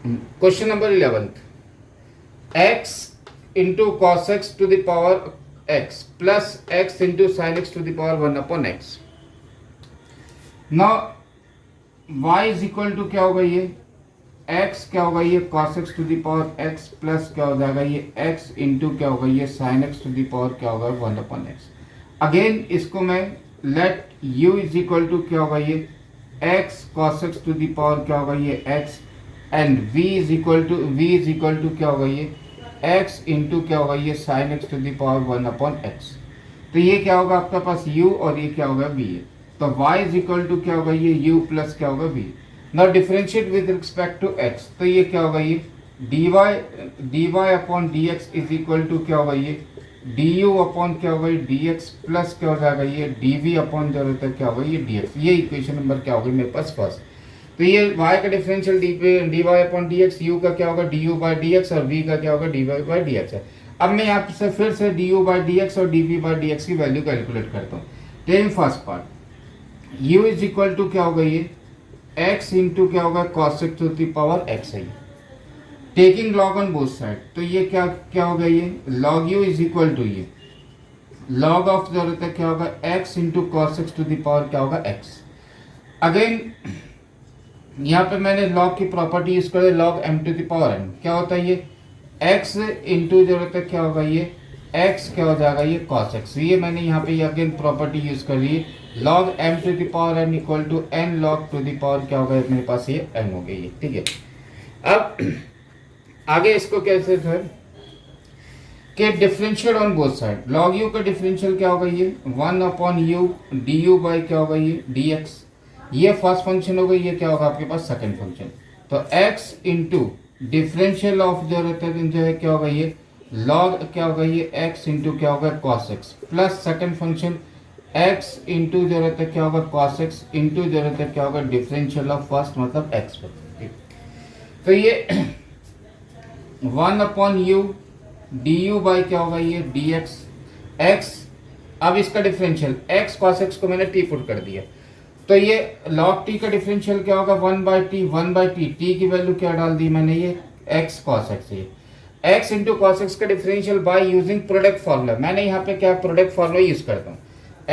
Question number 11th, x into cos x to the power x plus x into sine x to the power 1/x। Now y is equal to क्या होगा, ये x क्या होगा, ये cos x to the power x plus क्या हो जाएगा, ये x इंटू क्या होगा, ये sin x to the power क्या होगा 1/x। अगेन इसको मैं let u is equal to क्या होगा, ये x cos x to the power क्या होगा, ये x and v is equal to क्या होगा, ये x इंटू क्या होगा, ये sin x to the power 1/x। तो ये क्या होगा आपका पास u और ये क्या होगा v है। तो y इज इक्वल टू क्या होगा, ये u प्लस क्या होगा v। Now differentiate with respect to x, तो ये क्या होगा, ये dy upon dx is equal to क्या होगा, ये du अपॉन क्या होगा, ये dx प्लस क्या हो जाएगा, ये dv अपॉन जो रहता है क्या होगा, ये dx। ये इक्वेशन नंबर क्या होगी मेरे पास फर्स्ट। तो ये y का differential dy upon dx, u का क्या होगा du बाई dx और v का क्या होगा dy बाई dx है। अब मैं यहाँ से फिर से du बाई dx और dv बाई dx की वैल्यू कैलकुलेट करता हूँ। Then first part u is equal to क्या होगा, ये x इंटू क्या होगा cos x to the power x है, taking log on both side. तो ये क्या क्या होगा, ये log u is equal to ये log ऑफ जो रहता है क्या होगा x into cos x to the power क्या होगा x। अगेन यहाँ पे मैंने लॉग की प्रॉपर्टी यूज कर log m to the power n, क्या होता है ये x इंटू जो रहता है क्या होगा, ये x क्या हो जाएगा, ये cos x। ये मैंने यहाँ पे अगेन प्रॉपर्टी यूज कर ली log m to the power n equal to n log to the power क्या होगा, मेरे पास ये n हो गई है, ठीक है। अब आगे इसको कैसे है कि differential on both side, log u का डिफरेंशियल क्या होगा, ये 1/u du बाई क्या होगा, ये dx। ये फर्स्ट फंक्शन होगा, ये क्या होगा आपके पास सेकंड फंक्शन। तो x इंटू डिफरेंशियल ऑफ जो रहता है जो है क्या होगा, ये log क्या होगा, ये x इंटू क्या होगा cos x plus second function x into जो रहता है क्या होगा cos x इंटू जो रहता है क्या होगा डिफरेंशियल ऑफ फर्स्ट मतलब x पर। तो ये 1/u du बाई क्या होगा, ये dx x। अब इसका डिफरेंशियल x cos x को मैंने t पुट कर दिया, तो ये log t का डिफरेंशियल क्या होगा 1/t t की वैल्यू क्या डाल दी मैंने, ये x cos x। ये x इंटू कॉस एक्स का differential by using product formula. मैंने यहाँ पे क्या प्रोडक्ट फार्मूला यूज करता हूँ।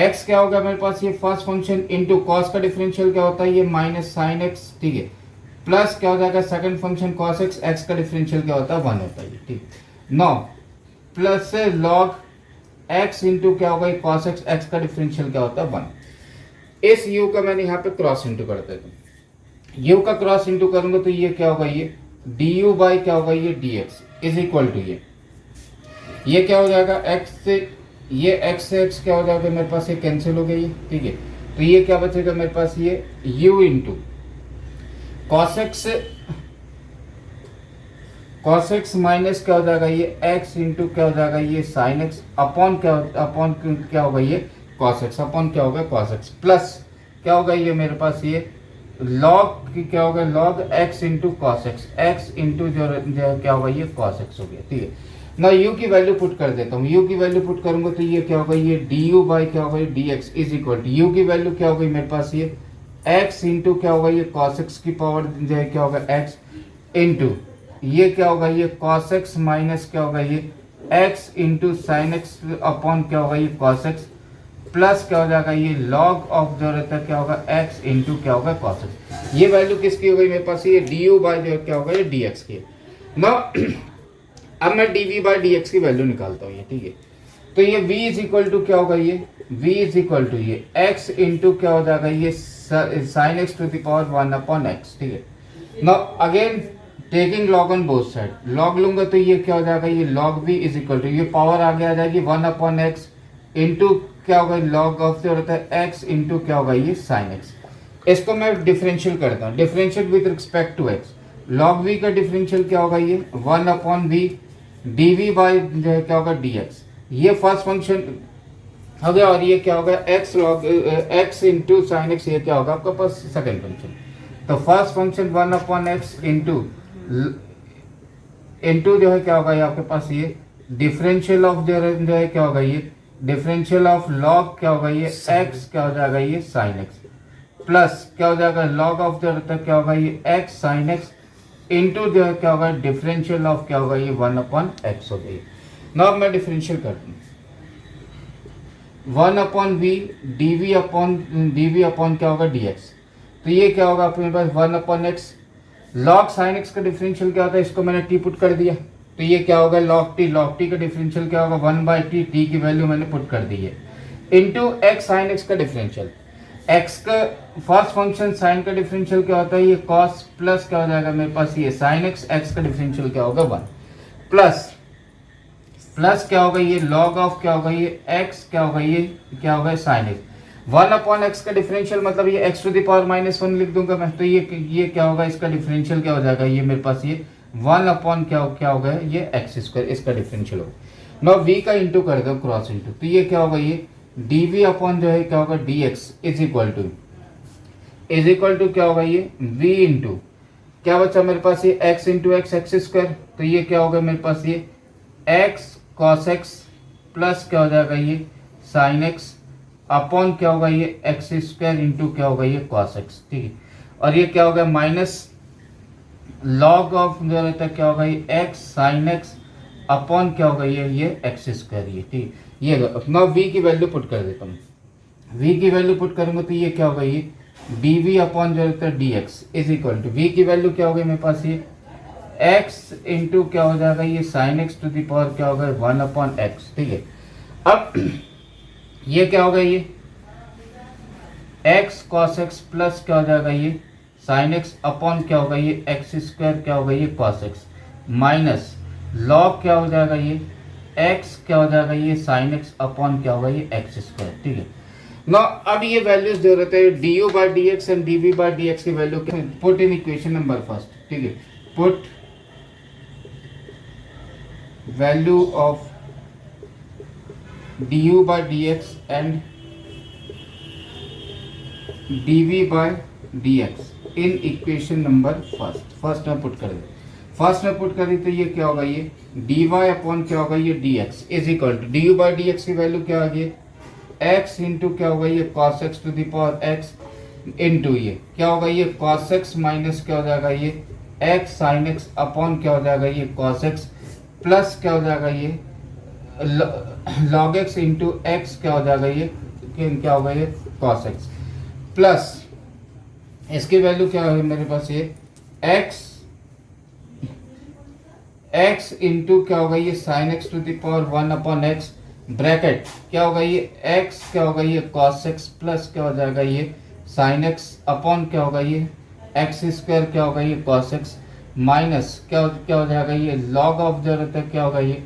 x क्या होगा मेरे पास, ये फर्स्ट फंक्शन इंटू कॉस का डिफरेंशियल क्या होता है, ये माइनस साइन एक्स, ठीक है, प्लस क्या हो जाएगा second function cos x, x का डिफरेंशियल क्या होता है 1 होता है, ठीक। नो प्लस से log x इंटू क्या होगा कॉस एक्स, एक्स का डिफरेंशियल क्या होता है 1। इस u का मैंने यहाँ पे क्रॉस इंटू कर देता हूँ। u का क्रॉस इंटू करूंगा तो ये क्या होगा, ये du बाई क्या होगा, ये dx इज इक्वल टू ये क्या हो जाएगा x से ये x से x क्या हो जाएगा मेरे पास, ये कैंसिल हो गई, ठीक है। तो ये क्या बचेगा मेरे पास, ये u into cos x minus क्या हो जाएगा, ये x इंटू क्या हो जाएगा, ये sin x अपॉन क्या होगा, ये cos x अपॉन क्या होगा cos x प्लस क्या होगा, ये मेरे पास ये log की क्या होगा log x into cos x, x into जो क्या होगा ये cos x हो गया, ठीक है ना। u की वैल्यू पुट कर देता हूँ। u की वैल्यू पुट करूंगा तो ये क्या होगा, ये du बाई क्या होगा dx is equal to u की वैल्यू क्या होगी मेरे पास, ये x इंटू क्या होगा, ये cos x की पावर जो है क्या होगा x इंटू ये क्या होगा, ये cos x माइनस क्या होगा, ये x into sine x upon क्या होगा, ये cos x प्लस क्या हो जाएगा, ये log ऑफ जो रहता है क्या होगा x इंटू क्या होगा cos x। ये वैल्यू किसकी हो गई मेरे पास, ये du बाई जो क्या होगा ये dx की। ना अब मैं dv बाई dx की वैल्यू निकालता हूँ, ये ठीक है। तो ये v इज इक्वल टू क्या होगा, ये v इज इक्वल टू ये x इंटू क्या हो जाएगा, ये sine x to the power 1/x, ठीक है। ना again taking log on both side, log लूंगा तो ये क्या हो जाएगा, ये log v is equal to ये पावर आगे आ जाएगी 1/x इंटू क्या होगा log ऑफ जो रहता है x इंटू क्या होगा ये sin x। इसको मैं डिफरेंशियल करता हूँ, differential with respect to x। log v का डिफरेंशियल क्या होगा, ये 1/v dv बाई जो है क्या होगा dx। ये फर्स्ट फंक्शन हो गया और ये क्या होगा x log x into sine x, ये क्या होगा आपका पास सेकेंड फंक्शन। तो फर्स्ट फंक्शन 1/x इंटू जो है क्या होगा ये आपके पास ये डिफरेंशियल ऑफ जो है क्या होगा, ये डिफरेंशियल ऑफ log क्या होगा, ये x क्या हो जाएगा, ये sin x प्लस क्या हो जाएगा log ऑफ जो रहता है क्या होगा, ये x sin x इंटू जो है क्या होगा डिफरेंशियल ऑफ क्या होगा ये 1/x हो गई। नाउ मैं डिफरेंशियल करता हूँ 1/v dv अपॉन क्या होगा dx। तो ये क्या होगा अपने पास 1/x। log sin x का डिफरेंशियल क्या होता है, इसको मैंने t पुट कर दिया, तो ये क्या होगा log t का डिफरेंशियल क्या होगा 1/t, t की वैल्यू मैंने पुट कर दी है, इंटू x sin x का डिफरेंशियल। x का फर्स्ट फंक्शन sin का डिफरेंशियल क्या होता है ये cos प्लस क्या हो जाएगा मेरे पास ये sin x का डिफरेंशियल क्या होगा 1 प्लस क्या होगा ये log ऑफ क्या होगा ये x क्या होगा ये क्या होगा sin x। 1/x का डिफरेंशियल मतलब ये x टू द पावर -1 लिख दूंगा मैं, तो ये क्या होगा इसका डिफरेंशियल क्या हो जाएगा ये मेरे पास ये 1 क्या होगा ये x² इसका डिफरेंशियल होगा। नाउ v का इंटू कर दो क्रॉस इंटू, तो ये क्या होगा ये dv अपॉन जो है क्या होगा dx इज इक्वल टू क्या होगा ये v इंटू क्या बचा मेरे पास ये x इंटू x², तो ये क्या होगा मेरे पास ये x cos x प्लस क्या हो जाएगा ये sin x अपॉन क्या होगा ये x² इंटू क्या होगा ये cos x, ठीक है। और ये क्या होगा माइनस log ऑफ जो रहता है क्या होगा ये x sin x अपॉन क्या होगा ये x², ये ठीक। ये अपना v की वैल्यू पुट कर देता हूँ, v की वैल्यू पुट करूंगा तो ये क्या होगा ये dv अपॉन जो रहता है dx is equal to v की वैल्यू क्या होगी मेरे पास ये x इंटू क्या हो जाएगा ये sin x to the power क्या होगा 1/x, ठीक है। अब ये क्या होगा ये x cos x प्लस क्या हो जाएगा ये sin x अपॉन क्या होगा ये x² क्या होगा ये cos x माइनस log क्या हो जाएगा ये x क्या हो जाएगा ये sin x अपॉन क्या होगा ये x², ठीक है। ना अब ये वैल्यूज दे रहे थे du/dx एंड dv/dx की value put in equation number first, ठीक है। Put value of du/dx and dv/dx in equation number first में पुट कर दे। फर्स्ट में पुट करी तो ये क्या होगा ये dy अपॉन क्या होगा ये dx is equal to du/dx की वैल्यू क्या आ गई x इंटू क्या होगा ये cos x to the power x into ये क्या होगा ये cos x माइनस क्या हो जाएगा ये x sin x अपॉन क्या हो जाएगा ये cos x प्लस क्या हो जाएगा ये log x इंटू x क्या हो जाएगा ये क्या होगा ये cos x प्लस इसकी वैल्यू क्या होगी मेरे पास ये x इंटू क्या होगा ये sin x to the power 1/x bracket क्या होगा ये x क्या होगा ये cos x प्लस क्या हो जाएगा ये sin x अपॉन क्या होगा ये x² क्या होगा ये cos x माइनस क्या हो जाएगा ये log ऑफ जो रहता है क्या होगा ये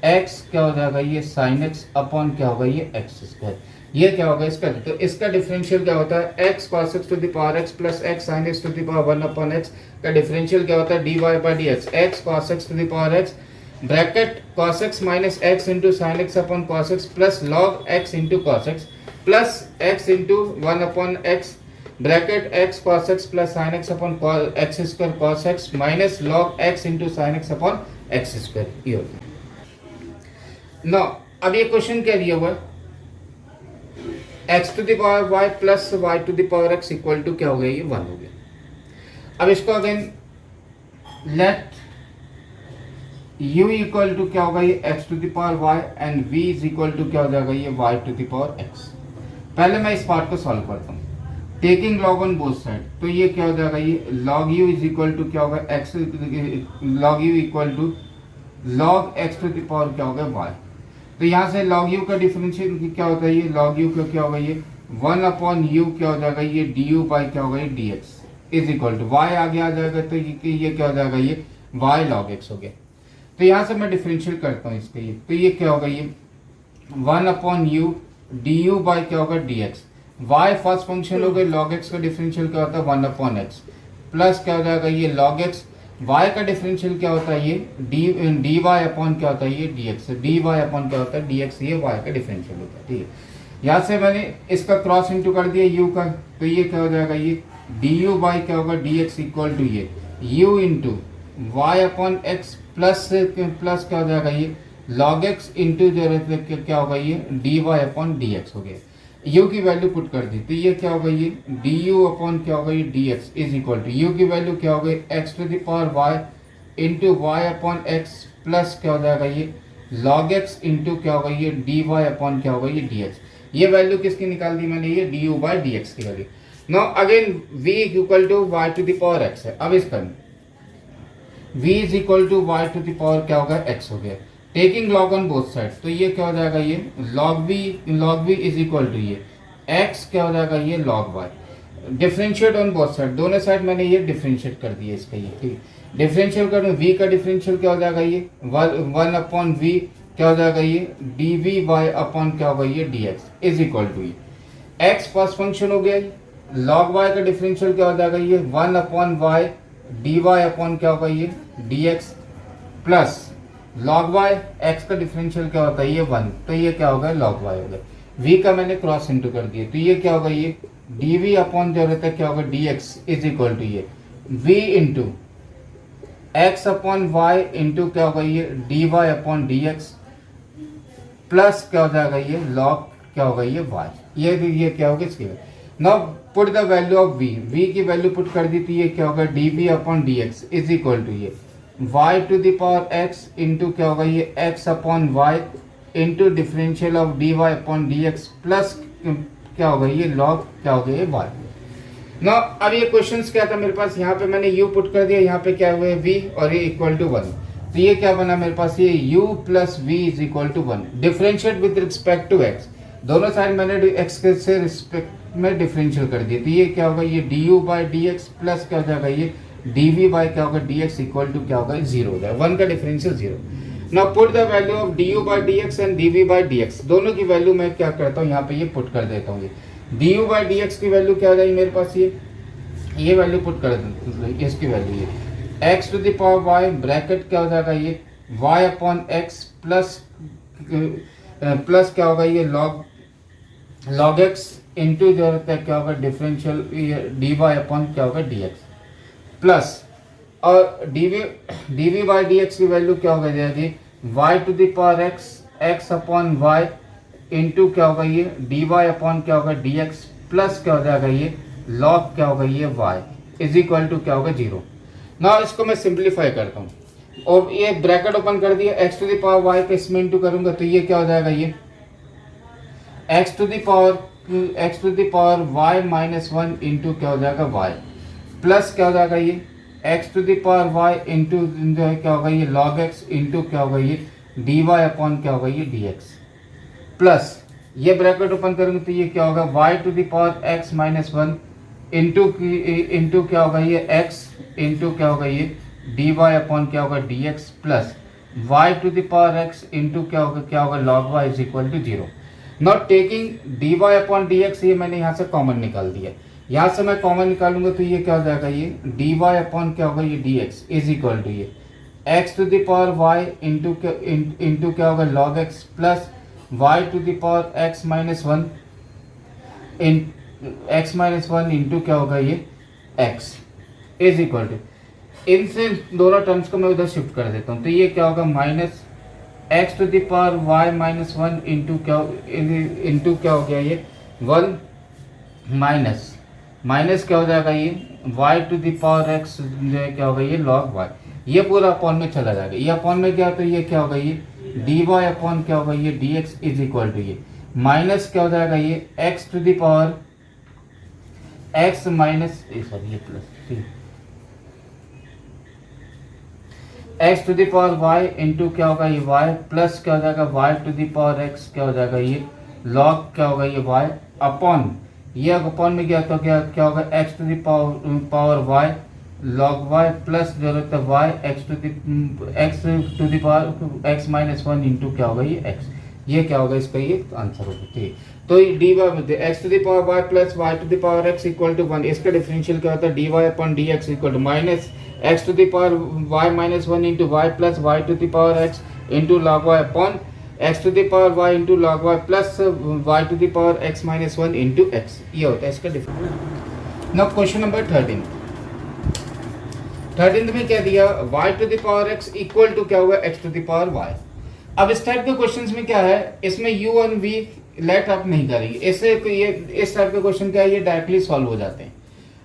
x क्या हो जाएगा ये sin x अपॉन क्या होगा ये x²। ये क्या होगा इसका, तो इसका डिफरेंशियल क्या होता है x cos x to the power x plus x sin x to the power 1/x का डिफरेंशियल क्या होता है dy/dx x cos x to the power x bracket cos x minus x into sin x upon cos x plus log x into cos x plus x into 1/x bracket x cos x plus sin x upon x² cos x minus log x into sin x upon x²। ये होता है। No अब ये question क्या दिया हुआ है x to the power y plus y to the power x equal to क्या हो गया ये 1 हो गया। अब इसको again let u equal to क्या होगा ये x to the power y and v is equal to क्या हो जाएगा ये y to the power x। पहले मैं इस पार्ट को सॉल्व करता हूँ taking log on both side, तो ये क्या हो जाएगा ये log u is equal to क्या होगा x log u equal to log x to the power क्या होगा y। तो यहाँ से log u का डिफरेंशियल क्या होता है ये log u का क्या होगा ये 1/u क्या हो जाएगा ये du बाई क्या होगा ये dx is equal to y आगे आ जाएगा, तो ये क्या हो जाएगा ये y log x हो गया। तो यहाँ से मैं डिफरेंशियल करता हूँ इसके ये, तो ये क्या होगा ये 1/u du बाई क्या होगा dx y फर्स्ट फंक्शन हो गया log x का डिफरेंशियल क्या होता है 1/x प्लस क्या हो जाएगा ये log x y का डिफरेंशियल क्या होता है ये dy अपॉन क्या होता है ये dx dy अपॉन क्या होता है dx ये y का डिफरेंशियल होता है, ठीक है। यहाँ से मैंने इसका क्रॉस इंटू कर दिया u का, तो ये क्या हो जाएगा ये du बाई क्या होगा dx इक्वल टू ये u into y upon x plus क्या हो जाएगा ये log x इंटू जो रहता है क्या होगा ये dy अपॉन dx हो गया। u की वैल्यू पुट कर दी तो ये क्या होगा, ये du अपॉन क्या होगा, ये dx is equal to u की वैल्यू क्या हो गई x to the power y into y upon x plus क्या हो जाएगा ये log x इंटू क्या होगा ये dy अपॉन क्या होगा ये dx। ये वैल्यू किसकी निकाल दी मैंने, ये du बाई dx की value. Now again v equal to y to the power x है। अब इसका v is equal to y to the power क्या होगा x हो गया, taking log on both side तो ये क्या हो जाएगा, ये log v is equal to ये x क्या हो जाएगा ये log y, differentiate on both side, दोनों साइड मैंने ये डिफरेंशिएट कर दिया इसका, ये ठीक है। डिफरेंशियल करूँ v का डिफरेंशियल क्या हो जाएगा, ये 1 अपॉन v क्या हो जाएगा ये dv बाई अपॉन क्या होगा ये dx इज इक्वल टू ये x फर्स्ट फंक्शन हो गया, log y का डिफरेंशियल क्या हो जाएगा ये 1 अपॉन y dy अपॉन क्या होगा ये dx plus log y x का डिफरेंशियल क्या होता है ये 1 तो ये क्या होगा log y होगा, v का मैंने क्रॉस इंटू कर दिया तो ये क्या होगा ये dv अपॉन जो रहता है क्या होगा dx इज इक्वल टू ये v into x upon y into क्या होगा ये dy अपॉन dx प्लस क्या हो जाएगा ये log क्या होगा ये y, ये क्या होगा इसकी। Now put the value of v की वैल्यू पुट कर दी तो ये क्या होगा dv upon dx is equal to ये y to the power x into क्या होगा ये x upon y into differential of dy upon dx plus क्या होगा ये log क्या होगा ये y। ना अब ये क्वेश्चंस क्या था मेरे पास, यहाँ पे मैंने u पुट कर दिया, यहाँ पे क्या हुआ है v और ये इक्वल टू 1 तो ये क्या बना मेरे पास ये u plus v is equal to 1, differentiate with respect to x, दोनों साइड मैंने x के से रिस्पेक्ट में डिफरेंशियल कर दिया तो ये क्या होगा ये du बाई dx प्लस क्या हो जाएगा ये dv बाई क्या होगा dx इक्वल टू क्या होगा 0 हो जाएगा, 1 का differential 0। Now put the value of du by dx and dv by dx, दोनों की वैल्यू मैं क्या करता हूँ यहाँ पे ये पुट कर देता हूँ, ये du बाई dx की वैल्यू क्या हो जाएगी मेरे पास ये वैल्यू पुट कर दें, इसकी वैल्यू ये x to the power y bracket क्या हो जाएगा ये y अपॉन x प्लस क्या होगा ये log x इंटू जो रहता है क्या होगा डिफरेंशियल dy अपॉन क्या होगा dx प्लस और dv बाई dx की वैल्यू क्या होगा जाएगी y to the power x upon y into क्या होगा ये dy अपॉन क्या होगा dx प्लस क्या हो जाएगा ये log क्या होगा ये y इज इक्वल टू क्या होगा 0। ना इसको मैं सिंप्लीफाई करता हूँ और ये ब्रैकेट ओपन कर दिया, x to the power y पे इसमें इंटू करूंगा तो ये क्या हो जाएगा ये x to the power y minus 1 into क्या हो जाएगा y प्लस क्या हो जाएगा ये x to the power y into जो है क्या होगा ये log x इंटू क्या होगा ये dy अपॉन क्या होगा ये dx प्लस ये ब्रैकेट ओपन करूंगा तो ये क्या होगा y to the power x minus 1 into क्या होगा ये x इंटू क्या होगा ये dy अपॉन क्या होगा dx plus y to the power x into क्या होगा log y is equal to 0। Not taking dy upon dx, ये मैंने यहाँ से कॉमन निकाल दिया, यहाँ से मैं कॉमन निकालूंगा तो ये क्या हो जाएगा ये dy अपॉन क्या होगा ये dx इज इक्वल टू ये x to the power y into क्या होगा log x plus y to the power x minus 1 into क्या होगा ये x इज इक्वल टू, इनसे दोनों टर्म्स को मैं उधर शिफ्ट कर देता हूँ तो ये क्या होगा minus x to the power y minus 1 into क्या हो गया ये 1 माइनस क्या हो जाएगा ये y to the power x जो है क्या होगा ये log y, ये पूरा अपॉन में चला जाएगा, ये अपॉन में क्या तो ये क्या होगा ये dy अपॉन क्या होगा ये dx इज इक्वल टू ये माइनस क्या हो जाएगा ये x to the power x minus sorry ये plus x to the power y into क्या होगा ये y प्लस क्या हो जाएगा y to the power x क्या हो जाएगा ये log क्या होगा ये y अपॉन ये अपॉन में क्या तो क्या होगा x to the power y log y plus जो रहता है y x to the power x minus 1 into क्या होगा ये x, ये क्या होगा इसका ये आंसर होगा, ठीक। तो dy x to the power y plus y to the power x equal to 1, इसका डिफरेंशियल क्या होता है dy upon dx equal to minus x to the power y minus 1 into y plus y to the power x into log y upon x to the power y into log y plus y to the power x minus 1 into x, ये होता है इसका differential. Now question number 13 में क्या दिया y to the power x equal to क्या होगा x to the power y। अब इस टाइप के क्वेश्चंस में क्या है, इसमें u और v लेट अप नहीं करेंगे। इससे ये इस टाइप के क्वेश्चन क्या है, ये डायरेक्टली सॉल्व हो जाते हैं।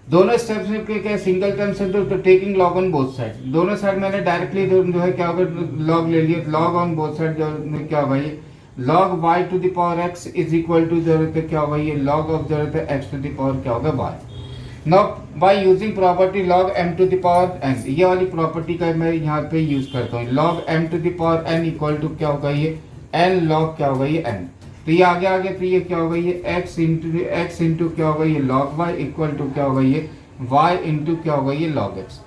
दोनों स्टेप्स में क्या, सिंगल टर्म से तो taking log on both side, दोनों साइड मैंने डायरेक्टली जो है क्या होगा लॉग ले लिया, लॉग ऑन बोथ साइड जो क्या होगा ये log y to the power x is equal to जरूरत है क्या होगा ये लॉग ऑफ जरूरत है एक्स टू द पावर क्या होगा y. Now by using property log m to the power n, ये वाली प्रॉपर्टी का मैं यहाँ पे यूज करता हूँ। Log m to the power n equal to क्या होगा ये एन लॉग क्या होगा ये एन। तो ये आगे आगे तो ये क्या होगा ये x इंटू क्या होगा ये log y इक्वल टू क्या होगा ये y इंटू क्या होगा ये log x।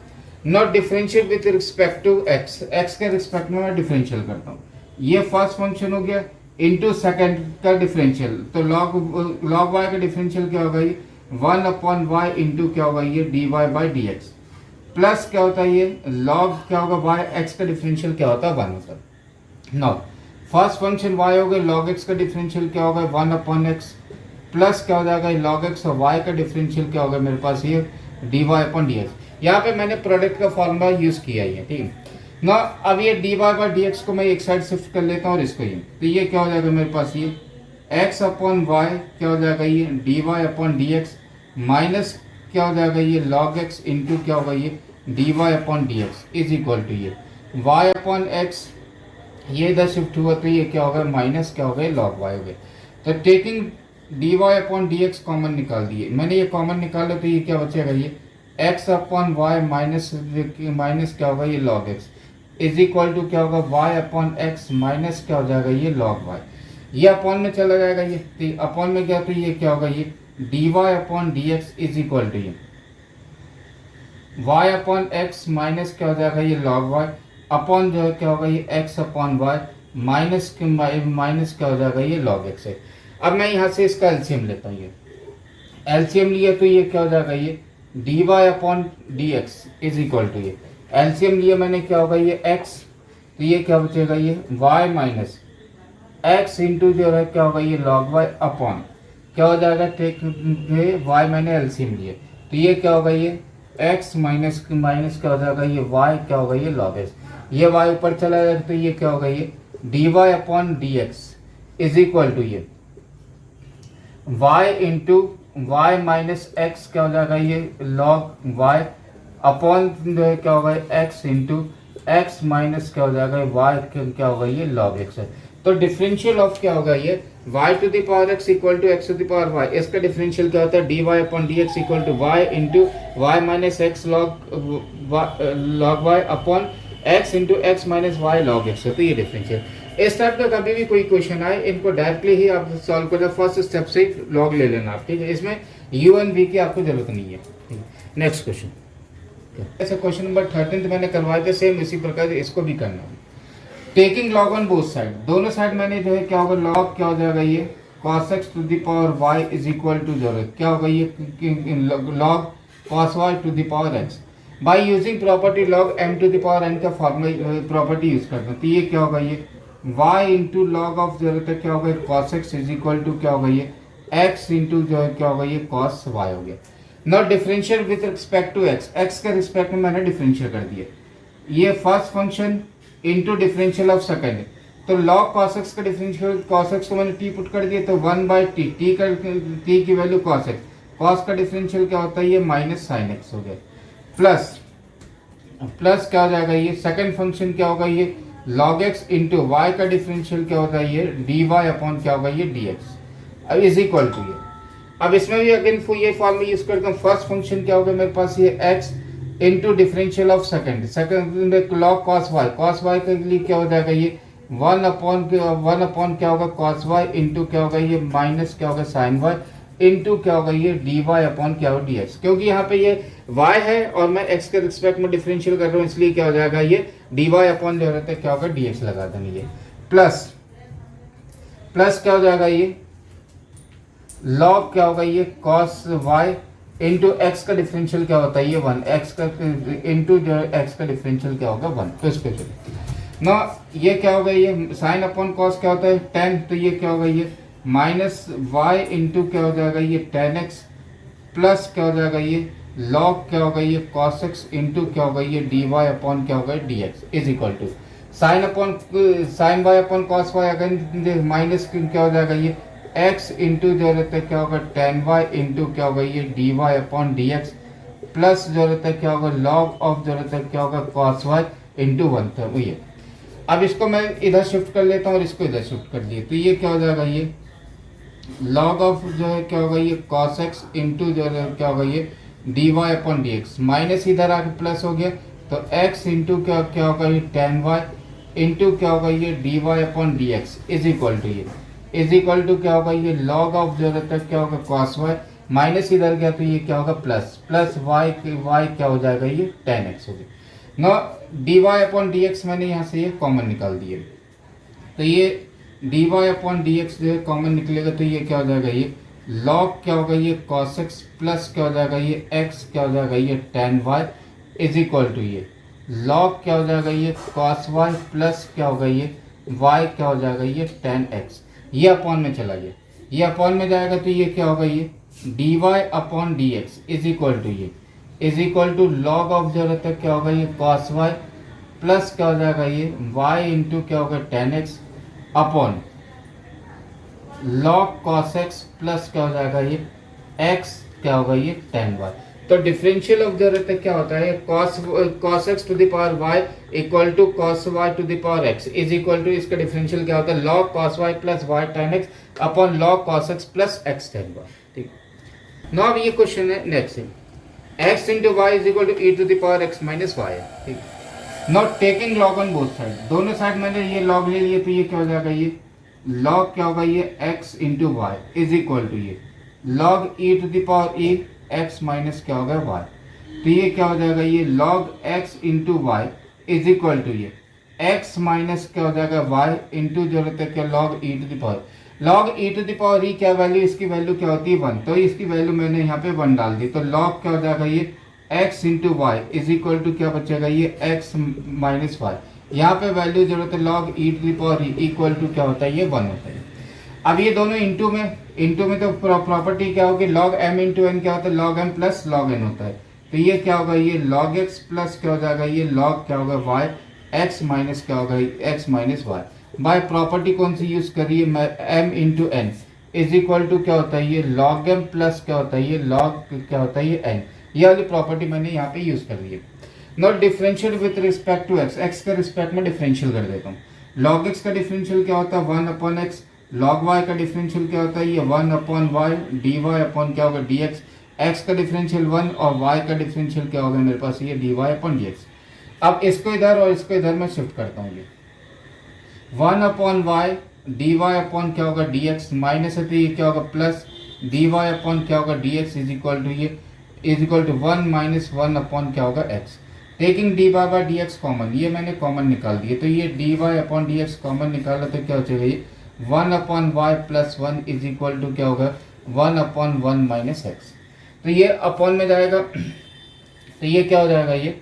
Not differentiate with respect to x, x के रिस्पेक्ट में मैं डिफरेंशियल करता हूँ। ये फर्स्ट फंक्शन हो गया इंटू सेकेंड का डिफरेंशियल, तो log y का डिफरेंशियल क्या होगा ये 1/y इंटू क्या होगा ये dy by d x, plus क्या होता है ये log क्या होगा y x का डिफरेंशियल क्या होता है 1 होता है। नॉट फर्स्ट फंक्शन y हो गया log x का डिफरेंशियल क्या होगा 1/x, प्लस क्या हो जाएगा log x और y का डिफरेंशियल क्या होगा मेरे पास ये dy/dx। यहाँ पे मैंने प्रोडक्ट का फॉर्मूला यूज किया है, ठीक है ना। अब ये dy/dx को मैं एक साइड शिफ्ट कर लेता हूँ और इसको ये, तो ये क्या हो जाएगा मेरे पास ये x/y क्या हो जाएगा ये dy/dx माइनस क्या हो जाएगा ये log x इंटू क्या होगा ये dy/dx इज इक्वल टू ये y/x, ये इधर शिफ्ट हुआ तो ये क्या होगा माइनस क्या होगा log y हो गया। तो टेकिंग dy/dx कॉमन निकाल दिए मैंने, ये कॉमन निकाला तो ये क्या बचेगा ये x/y माइनस क्या होगा ये log x is equal to क्या होगा y/x माइनस क्या हो जाएगा ये log y। ये अपॉन में चला जाएगा ये, तो अपॉन में गया तो ये क्या होगा ये dy/dx इज इक्वल टू ये y/x माइनस क्या हो जाएगा ये log y अपॉन जो है क्या होगा ये x/y माइनस क्या हो जाएगा ये log x है। अब मैं यहाँ से इसका एलसीएम लेता हूँ, ये एलसीएम लिया तो ये क्या हो जाएगा ये dy/dx इज इक्वल टू ये एलसीएम लिया मैंने क्या होगा ये x, तो ये क्या बचेगा ये y माइनस x इंटू जो है क्या होगा ये log y अपॉन क्या हो जाएगा टेक y मैंने एलसीएम लिया तो ये क्या होगा ये x माइनस क्या हो जाएगा ये y क्या होगा ये log x, ये y ऊपर चला जाएगा तो ये क्या होगा ये dy/dx इज इक्वल टू ये y into y minus x क्या हो जाएगा ये log y अपॉन जो है क्या होगा x इंटू एक्स माइनस क्या हो जाएगा y क्या होगा ये log x है। तो डिफरेंशियल ऑफ क्या होगा ये y to the power x equal to x to the power y, इसका डिफरेंशियल क्या होता है dy/dx equal to y into y minus x log y upon x into x minus y log x है। तो ये differential, इस type का कभी भी कोई क्वेश्चन आए इनको डायरेक्टली ही आप सॉल्व कर दो, फर्स्ट स्टेप से लॉग ले लेना आप, ठीक है। इसमें u एंड v की आपको जरूरत नहीं है। नेक्स्ट क्वेश्चन, ऐसा क्वेश्चन नंबर 13 मैंने करवाया था, सेम इसी प्रकार इसको भी करना है। Taking log on both side, दोनों साइड मैंने जो है क्या होगा लॉग क्या हो जाएगा ये cos x to the power y is equal to जो है क्या होगा ये log cos y to the power x by using property log m to the power n का फॉर्मूला प्रॉपर्टी यूज करते हैं। तो ये क्या होगा ये y इंटू लॉग ऑफ जरूरत है क्या होगा cos x is equal to क्या होगा ये x इंटू जो है क्या होगा ये cos y हो गया। Not differential with respect to x, x के रिस्पेक्ट में मैंने डिफरेंशियल कर दिया। ये first function into differential of second, तो log cos x का डिफरेंशियल cos x को मैंने t पुट कर दिया तो 1/t, t की वैल्यू cos x, cos का डिफरेंशियल क्या होता है ये माइनस sin x हो गया, प्लस क्या हो जाएगा ये सेकंड फंक्शन क्या होगा ये log x इंटू वाई का डिफरेंशियल क्या होता है ये dy अपॉन क्या होगा ये dx, अब इज इक्वल टू ये। अब इसमें भी अगेन ये फॉर्मूला यूज करता हूँ। फर्स्ट फंक्शन क्या होगा मेरे पास ये x into differential of second log cos y के लिए क्या हो जाएगा ये 1 अपॉन क्या होगा cos y इंटू क्या होगा ये माइनस क्या होगा sin y इंटू क्या होगा ये dy अपॉन क्या होगा dx, क्योंकि यहाँ पे ये y है और मैं x के रिस्पेक्ट में डिफरेंशियल कर रहा हूँ इसलिए क्या हो जाएगा ये dy अपॉन जो रहता है क्या होगा dx लगा देंगे, प्लस क्या हो जाएगा ये log क्या होगा ये cos y इंटू एक्स का डिफरेंशियल क्या होता है ये 1, एक्स का इंटू जो एक्स का डिफरेंशियल क्या होगा 1। तो इसको ना ये क्या होगा ये साइन अपॉन कॉस क्या होता है 10, तो ये क्या होगा ये माइनस वाई इंटू क्या हो जाएगा ये 10x प्लस क्या हो जाएगा ये log क्या होगा ये cos x इंटू क्या होगा ये dy अपॉन क्या होगा dx is equal to sine y upon cos y, अगर माइनस क्या हो जाएगा ये एक्स इंटू जो रहता है क्या होगा टेन वाई इंटू क्या होगा ये d y upon d x plus जो रहता है क्या होगा लॉग ऑफ जो रहता है क्या होगा कॉस वाई इंटू वन था वो ये। अब इसको मैं इधर शिफ्ट कर लेता हूँ और इसको इधर शिफ्ट कर दिए तो ये क्या हो जाएगा ये लॉग ऑफ जो है क्या होगा ये कॉस एक्स इंटू जो है क्या होगा ये d y upon d x minus इधर आके प्लस हो गया तो एक्स इंटू क्या क्या होगा ये टेन वाई इंटू क्या होगा ये d y upon d x is equal to ये इज इक्वल टू क्या होगा ये लॉग ऑफ जो रहता है क्या होगा कॉस वाई माइनस इधर गया तो ये क्या होगा प्लस प्लस वाई वाई क्या हो जाएगा ये टेन एक्स हो गया। No d y upon d x मैंने यहाँ से ये कॉमन निकाल दिए तो ये d y upon d x जो है कॉमन निकलेगा तो ये क्या हो जाएगा ये लॉग क्या होगा ये कॉस एक्स प्लस क्या हो जाएगा ये एक्स क्या हो जाएगा ये tan y is equal to ये लॉग क्या हो जाएगा ये कॉस वाई प्लस क्या होगा ये वाई क्या हो जाएगा ये टेन एक्स ये अपॉन में चला गया ये अपॉन में जाएगा तो ये क्या होगा ये d y upon d x is equal to ये is equal to log of जो रहता है क्या होगा ये कॉस वाई प्लस क्या हो जाएगा ये वाई इंटू क्या होगा tan x upon log cos x plus क्या हो जाएगा ये एक्स क्या होगा ये टेन वाई। तो डिफरेंशियल ऑफ जो रहता है क्या होता है cos x to the power y equal to cos y to the power x is equal to इसका डिफरेंशियल क्या होता है log cos y plus y tan x upon log cos x plus x tan y. ठीक no अब ये question है next x into y is equal to e to the power x minus y है। ठीक not taking log on both side दोनों side मैंने ये log ले लिए तो ये क्या हो जाएगा ये लॉग क्या होगा ये x into y is equal to ये log e to the power e x minus क्या होगा y तो ये क्या हो जाएगा ये log x into y is equal to ये x माइनस क्या हो जाएगा y इंटू जो रहता है क्या log e to the power log e to the power e क्या वैल्यू इसकी वैल्यू क्या होती है वन तो इसकी वैल्यू मैंने यहाँ पे वन डाल दी तो लॉग क्या हो जाएगा ये x into y is equal to क्या बचेगा ये x माइनस वाई यहाँ पे वैल्यू जो होता है log e to the power equal to क्या होता है ये वन होता है। अब ये दोनों इंटू में तो प्रॉपर्टी क्या होगी लॉग एम इंटू एन क्या होता है log m plus log n होता है तो ये क्या होगा ये लॉग एक्स प्लस क्या हो जाएगा ये लॉग क्या होगा वाई एक्स माइनस क्या होगा x minus y by property कौन सी यूज करिए m into n is equal to क्या होता है ये लॉग एम प्लस क्या होता है ये लॉग क्या होता है ये एन ये वाली प्रॉपर्टी मैंने यहाँ पे यूज कर ली है। Not differential with respect to x x के रिस्पेक्ट में डिफरेंशियल कर देता हूँ लॉग एक्स का डिफरेंशियल क्या होता है one upon x log y का डिफरेंशियल क्या होता है ये one upon y d y upon क्या होगा डी एक्स एक्स का डिफरेंशियल वन और वाई का डिफरेंशियल क्या होगा मेरे पास ये d y upon d x. अब इसको इधर और इसको इधर मैं शिफ्ट करता हूँ ये one upon y d y upon क्या होगा डी एक्स माइनस है तो ये क्या होगा प्लस डी वाई अपॉन क्या होगा d x is equal to ये is equal to one minus one upon क्या होगा x taking d y by d x common ये मैंने कॉमन निकाल दिए तो ये d y upon d x common निकाला तो क्या हो जाएगा ये one upon y plus one is equal to क्या होगा one upon one minus x तो ये अपॉन में जाएगा तो ये क्या हो जाएगा ये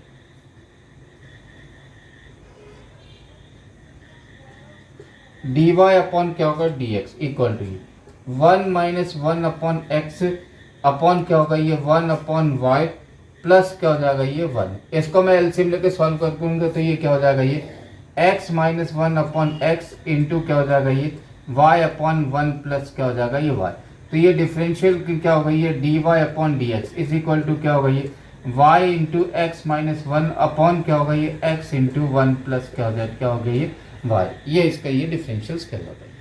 डी वाई अपॉन क्या होगा डी एक्स इक्वल टू ये one minus one upon x upon क्या होगा ये वन अपॉन वाई प्लस क्या हो जाएगा ये वन इसको मैं एलसीएम लेके सॉल्व कर दूंगा तो ये क्या हो जाएगा ये x minus one upon x into क्या हो जाएगा ये y अपॉन वन प्लस क्या हो जाएगा ये y तो ये डिफरेंशियल क्या होगा ये d y upon d x is equal to क्या होगा ये y into x minus one upon क्या होगा ये x इंटू वन प्लस क्या हो जाएगा ये y ये इसका ये डिफरेंशियल कहलाता है।